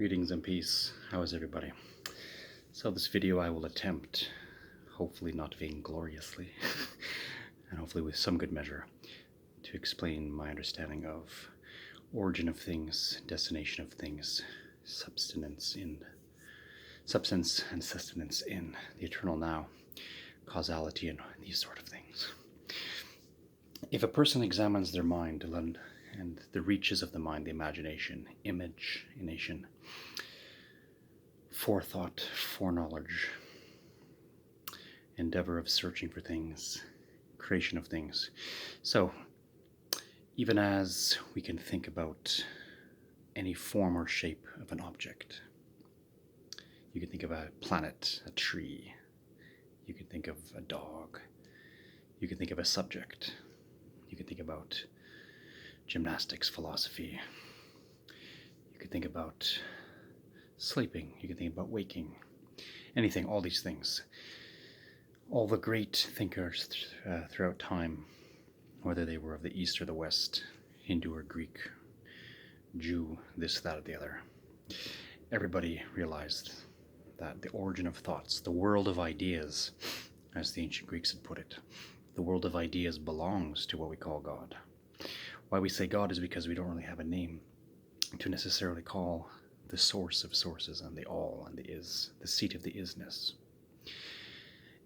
Greetings and peace. How is everybody? So this video I will attempt, hopefully not vaingloriously, and hopefully with some good measure, to explain my understanding of origin of things, destination of things, substance and sustenance in the eternal now, causality and these sort of things. If a person examines their mind and the reaches of the mind, the imagination, imagination, forethought, foreknowledge, endeavor of searching for things, creation of things. So, even as we can think about any form or shape of an object, you can think of a planet, a tree, you can think of a dog, you can think of a subject, you can think about gymnastics, philosophy, you can think about sleeping, you can think about waking, anything, all these things. All the great thinkers throughout time, whether they were of the East or the West, Hindu or Greek, Jew, this, that, or the other, everybody realized that the origin of thoughts, the world of ideas, as the ancient Greeks had put it, the world of ideas belongs to what we call God. Why we say God is because we don't really have a name to necessarily call the source of sources and the all and the is, the seat of the isness.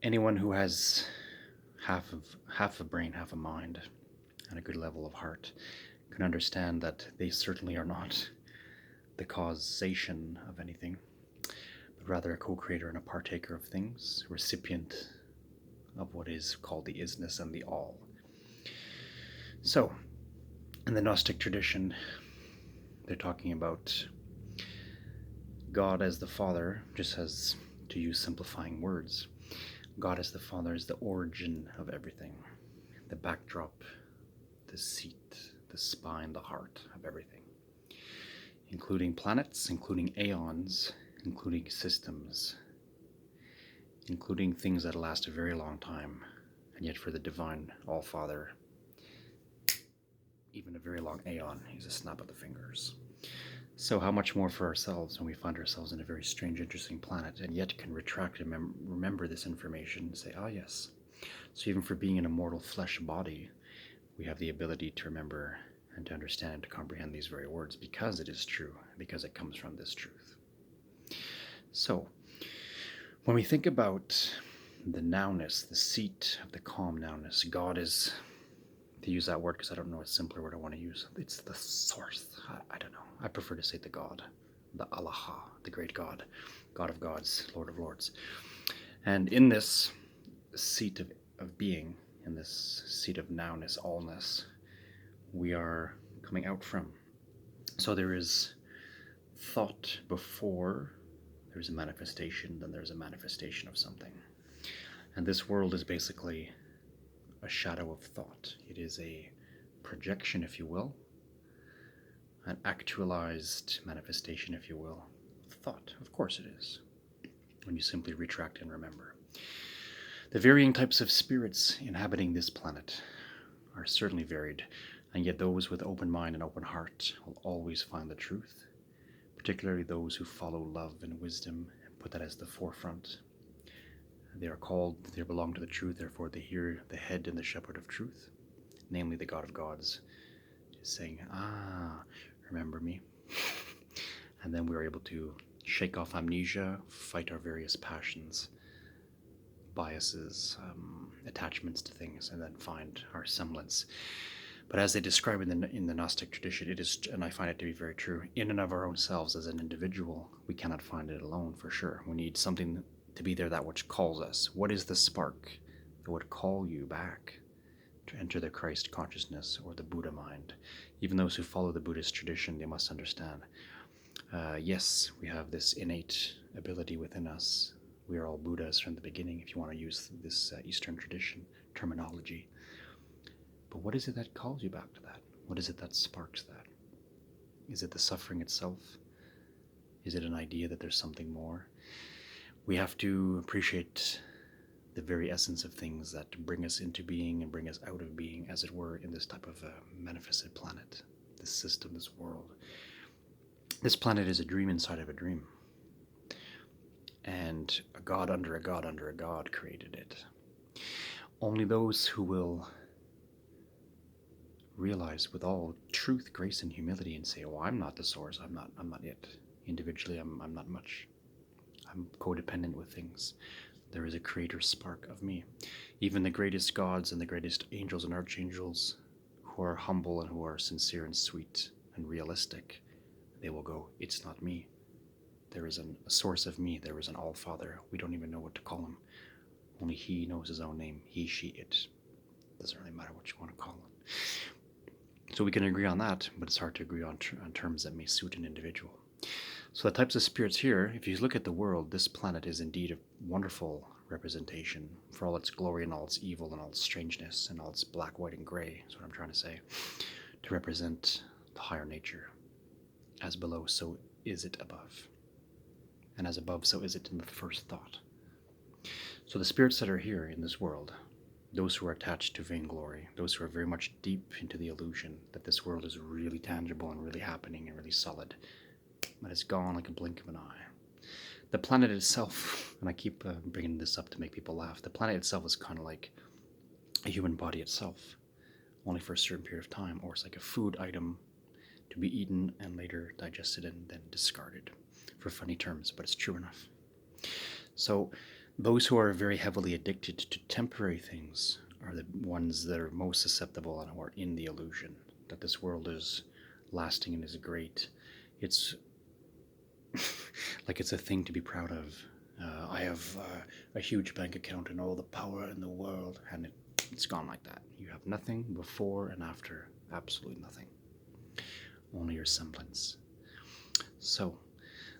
Anyone who has half a brain, half a mind, and a good level of heart can understand that they certainly are not the causation of anything, but rather a co-creator and a partaker of things, recipient of what is called the isness and the all. So, in the Gnostic tradition, they're talking about God as the Father, just as, to use simplifying words, God as the Father is the origin of everything, the backdrop, the seat, the spine, the heart of everything, including planets, including aeons, including systems, including things that last a very long time, and yet for the divine All-Father, even a very long aeon is a snap of the fingers. So how much more for ourselves when we find ourselves in a very strange, interesting planet, and yet can retract and remember this information and say, ah yes. So even for being in a mortal flesh body, we have the ability to remember and to understand and to comprehend these very words because it is true, because it comes from this truth. So when we think about the nowness, the seat of the calm nowness, God is, to use that word because I don't know a simpler word I want to use, it's the source. I don't know. I prefer to say the God, the Allah, the great God, God of gods, Lord of lords. And in this seat of being, in this seat of nowness, allness, we are coming out from. So there is thought before there's a manifestation, then there's a manifestation of something. And this world is basically a shadow of thought. It is a projection, if you will, an actualized manifestation, if you will, of thought. Of course it is, when you simply retract and remember. The varying types of spirits inhabiting this planet are certainly varied, and yet those with open mind and open heart will always find the truth, particularly those who follow love and wisdom and put that as the forefront. They are called, they belong to the truth, therefore they hear the head and the shepherd of truth, namely the God of gods, is saying, remember me. And then we're able to shake off amnesia, fight our various passions, biases, attachments to things, and then find our semblance. But as they describe in the Gnostic tradition, it is, and I find it to be very true, in and of our own selves as an individual, we cannot find it alone for sure. We need something to be there, that which calls us. What is the spark that would call you back to enter the Christ consciousness or the Buddha mind? Even those who follow the Buddhist tradition, they must understand, yes, we have this innate ability within us. We are all Buddhas from the beginning, if you want to use this Eastern tradition terminology. But what is it that calls you back to that? What is it that sparks that? Is it the suffering itself? Is it an idea that there's something more? We have to appreciate the very essence of things that bring us into being and bring us out of being, as it were, in this type of manifested planet, this system, this world. This planet is a dream inside of a dream. And a god under a god under a god created it. Only those who will realize with all truth, grace, and humility and say, oh, I'm not the source, I'm not it. Individually, I'm not much. I'm codependent with things. There is a creator spark of me. Even the greatest gods and the greatest angels and archangels who are humble and who are sincere and sweet and realistic, they will go, it's not me. There is a source of me. There is an All-Father. We don't even know what to call him. Only he knows his own name. He, she, it. Doesn't really matter what you want to call it. So we can agree on that, but it's hard to agree on terms that may suit an individual. So the types of spirits here, if you look at the world, this planet is indeed a wonderful representation for all its glory and all its evil and all its strangeness and all its black, white, and gray, is what I'm trying to say, to represent the higher nature. As below, so is it above. And as above, so is it in the first thought. So the spirits that are here in this world, those who are attached to vainglory, those who are very much deep into the illusion that this world is really tangible and really happening and really solid, but it's gone like a blink of an eye. The planet itself, and I keep bringing this up to make people laugh, the planet itself is kind of like a human body itself, only for a certain period of time, or it's like a food item to be eaten and later digested and then discarded, for funny terms, but it's true enough. So those who are very heavily addicted to temporary things are the ones that are most susceptible and who are in the illusion that this world is lasting and is great. It's like it's a thing to be proud of. I have a huge bank account and all the power in the world, and it's gone like that. You have nothing before and after, absolutely nothing. Only your semblance. So,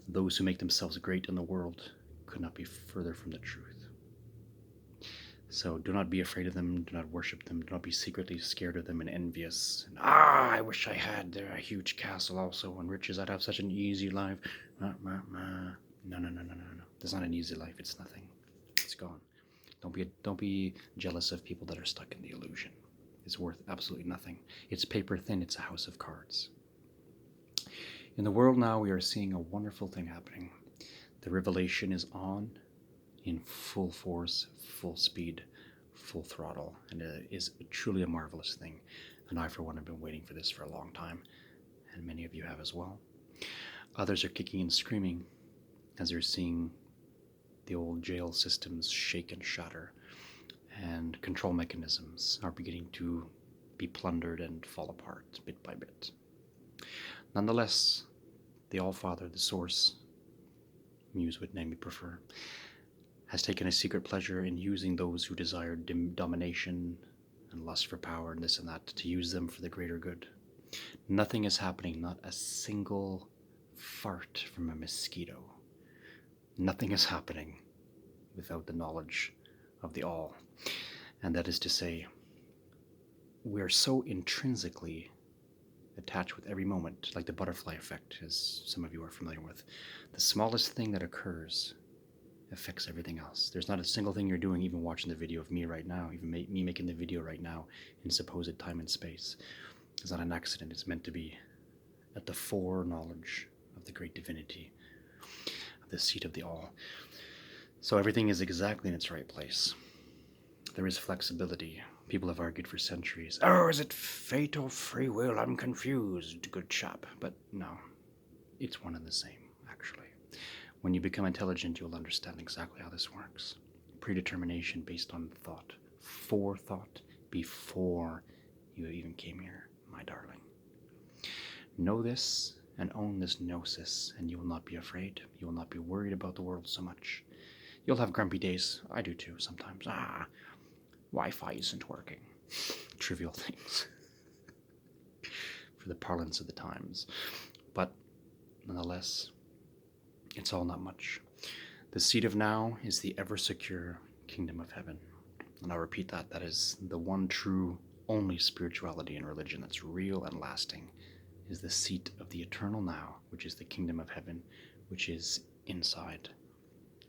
those who make themselves great in the world could not be further from the truth. So do not be afraid of them, do not worship them, do not be secretly scared of them and envious. And, I wish I had a huge castle also and riches, I'd have such an easy life. No. It's not an easy life, it's nothing. It's gone. Don't be jealous of people that are stuck in the illusion. It's worth absolutely nothing. It's paper thin, it's a house of cards. In the world now, we are seeing a wonderful thing happening. The revelation is on in full force, full speed, full throttle, and it is truly a marvelous thing. And I, for one, have been waiting for this for a long time, and many of you have as well. Others are kicking and screaming as they're seeing the old jail systems shake and shatter, and control mechanisms are beginning to be plundered and fall apart bit by bit. Nonetheless, the All-Father, the Source, muse what name you prefer, has taken a secret pleasure in using those who desire domination and lust for power and this and that, to use them for the greater good. Nothing is happening, not a single fart from a mosquito. Nothing is happening without the knowledge of the All. And that is to say, we are so intrinsically attached with every moment, like the butterfly effect, as some of you are familiar with. The smallest thing that occurs affects everything else. There's not a single thing you're doing, even watching the video of me right now, even me making the video right now in supposed time and space. It's not an accident. It's meant to be at the foreknowledge of the great divinity, of the seat of the All. So everything is exactly in its right place. There is flexibility. People have argued for centuries. Oh, is it fate or free will? I'm confused, good chap. But no, it's one and the same, actually. When you become intelligent, you'll understand exactly how this works. Predetermination based on thought. Forethought before you even came here, my darling. Know this and own this gnosis, and you will not be afraid. You will not be worried about the world so much. You'll have grumpy days. I do too, sometimes. Wi-Fi isn't working. Trivial things. For the parlance of the times. But nonetheless, it's all not much. The seat of now is the ever-secure kingdom of heaven. And I'll repeat that. That is the one true, only spirituality and religion that's real and lasting, is the seat of the eternal now, which is the kingdom of heaven, which is inside,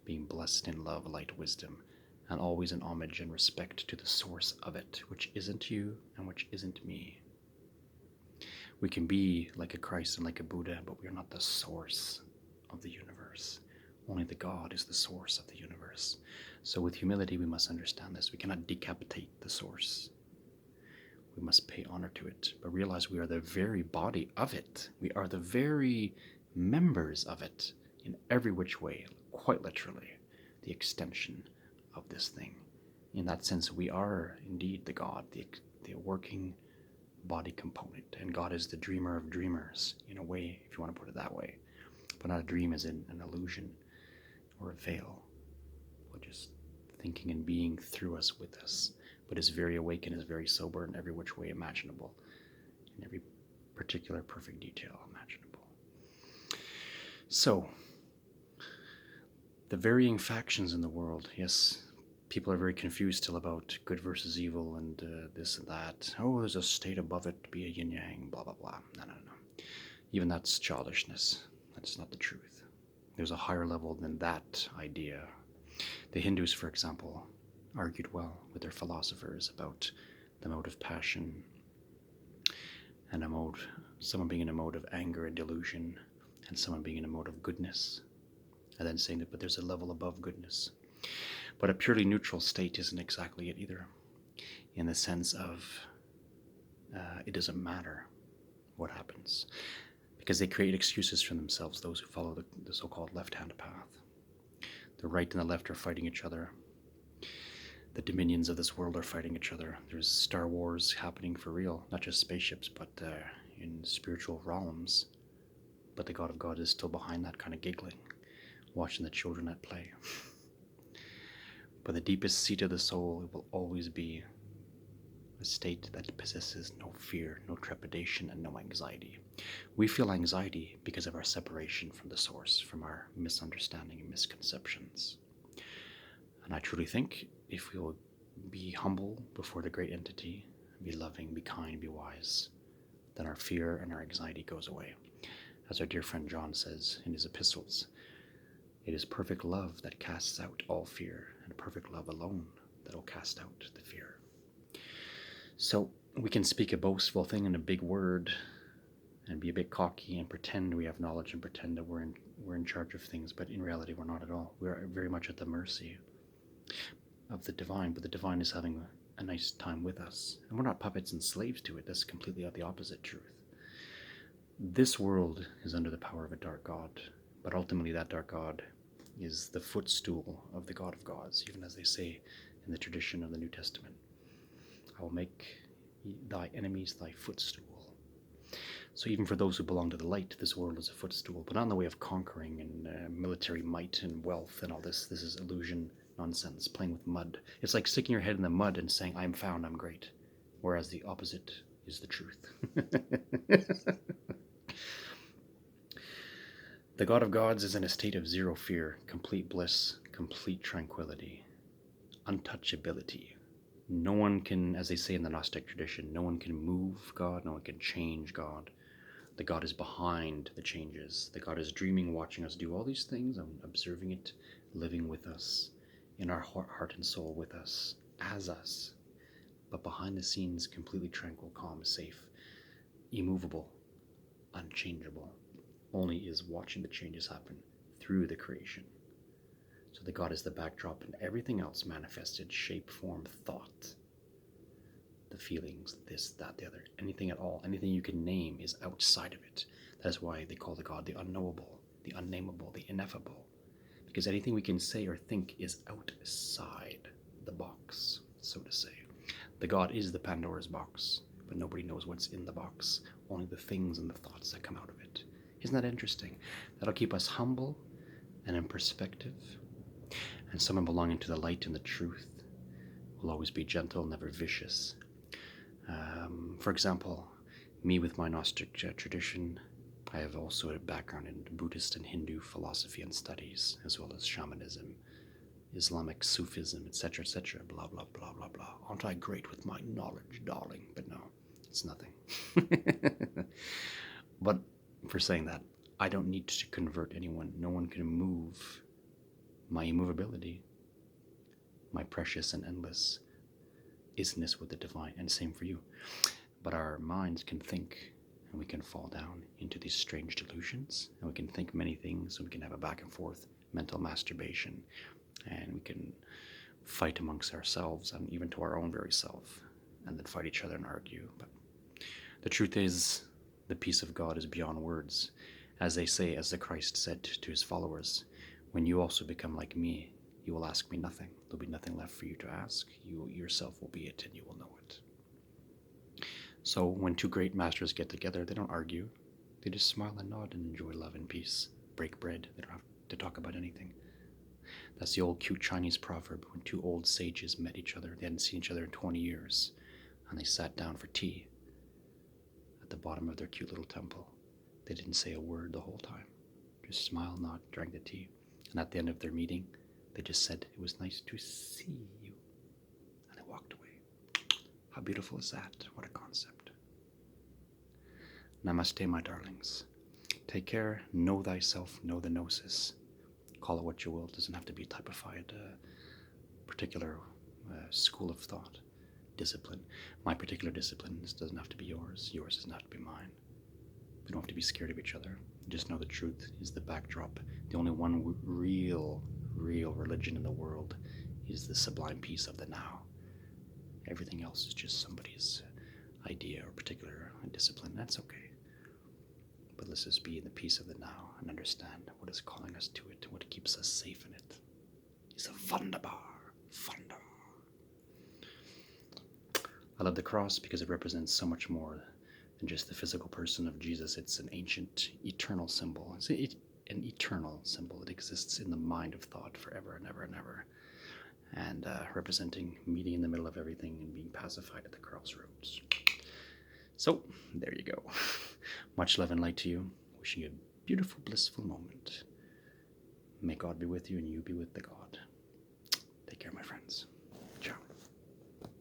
being blessed in love, light, wisdom, and always in homage and respect to the source of it, which isn't you and which isn't me, We can be like a Christ and like a Buddha, but we are not the source of the universe. Only the God is the source of the universe. So with humility, we must understand this. We cannot decapitate the source. We must pay honor to it, but realize we are the very body of it. We are the very members of it in every which way, quite literally, the extension of this thing. In that sense, we are indeed the God, the working body component. And God is the dreamer of dreamers, in a way, if you want to put it that way. But not a dream as in an illusion or a veil, but just thinking and being through us, with us, but is very awake and is very sober in every which way imaginable, in every particular perfect detail imaginable. So, the varying factions in the world, yes, people are very confused still about good versus evil and this and that. Oh, there's a state above it, be a yin-yang, blah, blah, blah. No. Even that's childishness. That's not the truth. There's a higher level than that idea. The Hindus, for example, argued well with their philosophers about the mode of passion and someone being in a mode of anger and delusion, and someone being in a mode of goodness, and then saying that, but there's a level above goodness. But a purely neutral state isn't exactly it either, in the sense of it doesn't matter what happens, because they create excuses for themselves, those who follow the so-called left-hand path. The right and the left are fighting each other. The dominions of this world are fighting each other. There's Star Wars happening for real, not just spaceships, but in spiritual realms. But the God of God is still behind that, kind of giggling, watching the children at play. But the deepest seat of the soul, it will always be a state that possesses no fear, no trepidation, and no anxiety. We feel anxiety because of our separation from the source, from our misunderstanding and misconceptions. And I truly think if we will be humble before the great entity, be loving, be kind, be wise, then our fear and our anxiety goes away. As our dear friend John says in his epistles, it is perfect love that casts out all fear, and perfect love alone that will cast out the fear. So we can speak a boastful thing in a big word and be a bit cocky and pretend we have knowledge and pretend that we're in charge of things, but in reality we're not at all. We're very much at the mercy of the divine, but the divine is having a nice time with us. And we're not puppets and slaves to it. That's completely the opposite truth. This world is under the power of a dark god, but ultimately that dark god is the footstool of the God of gods, even as they say in the tradition of the New Testament. I will make thy enemies thy footstool. So even for those who belong to the light, this world is a footstool, but not in the way of conquering and military might and wealth and all this. This is illusion, nonsense, playing with mud. It's like sticking your head in the mud and saying, I'm found, I'm great. Whereas the opposite is the truth. The God of gods is in a state of zero fear, complete bliss, complete tranquility, untouchability. No one can, as they say in the Gnostic tradition, no one can move God, no one can change God. The God is behind the changes. The God is dreaming, watching us do all these things, and observing it, living with us, in our heart and soul with us, as us. But behind the scenes, completely tranquil, calm, safe, immovable, unchangeable. Only is watching the changes happen through the creation. So the God is the backdrop, and everything else manifested, shape, form, thought, the feelings, this, that, the other, anything at all, anything you can name is outside of it. That is why they call the God the unknowable, the unnameable, the ineffable. Because anything we can say or think is outside the box, so to say. The God is the Pandora's box, but nobody knows what's in the box, only the things and the thoughts that come out of it. Isn't that interesting? That'll keep us humble and in perspective. And someone belonging to the light and the truth will always be gentle, never vicious. For example, me with my Gnostic tradition, I have also a background in Buddhist and Hindu philosophy and studies, as well as shamanism, Islamic Sufism, etc., blah, blah, blah, blah, blah. Aren't I great with my knowledge, darling? But no, it's nothing. But for saying that, I don't need to convert anyone. No one can move my immovability, my precious and endless isness with the divine, and same for you. But our minds can think and we can fall down into these strange delusions, and we can think many things, and we can have a back and forth mental masturbation, and we can fight amongst ourselves and even to our own very self, and then fight each other and argue. But the truth is, the peace of God is beyond words. As they say, as the Christ said to his followers, when you also become like me, you will ask me nothing. There'll be nothing left for you to ask. You yourself will be it, and you will know it. So when two great masters get together, they don't argue. They just smile and nod and enjoy love and peace. Break bread. They don't have to talk about anything. That's the old cute Chinese proverb. When two old sages met each other, they hadn't seen each other in 20 years, and they sat down for tea at the bottom of their cute little temple. They didn't say a word the whole time. Just smile, nod, drank the tea. And at the end of their meeting, they just said, "It was nice to see you." And they walked away. How beautiful is that? What a concept. Namaste, my darlings. Take care. Know thyself. Know the Gnosis. Call it what you will. It doesn't have to be typified particular school of thought, discipline. My particular discipline doesn't have to be yours. Yours doesn't have to be mine. We don't have to be scared of each other. Just know the truth is the backdrop. The only one real religion in the world is the sublime peace of the now. Everything else is just somebody's idea or particular discipline. That's okay. But let's just be in the peace of the now and understand what is calling us to it and what keeps us safe in it. It's a wunderbar. I love the cross because it represents so much more than just the physical person of Jesus. It's an ancient, eternal symbol. It's an eternal symbol. It exists in the mind of thought forever and ever and ever. And representing meeting in the middle of everything and being pacified at the crossroads. So, there you go. Much love and light to you. Wishing you a beautiful, blissful moment. May God be with you and you be with the God.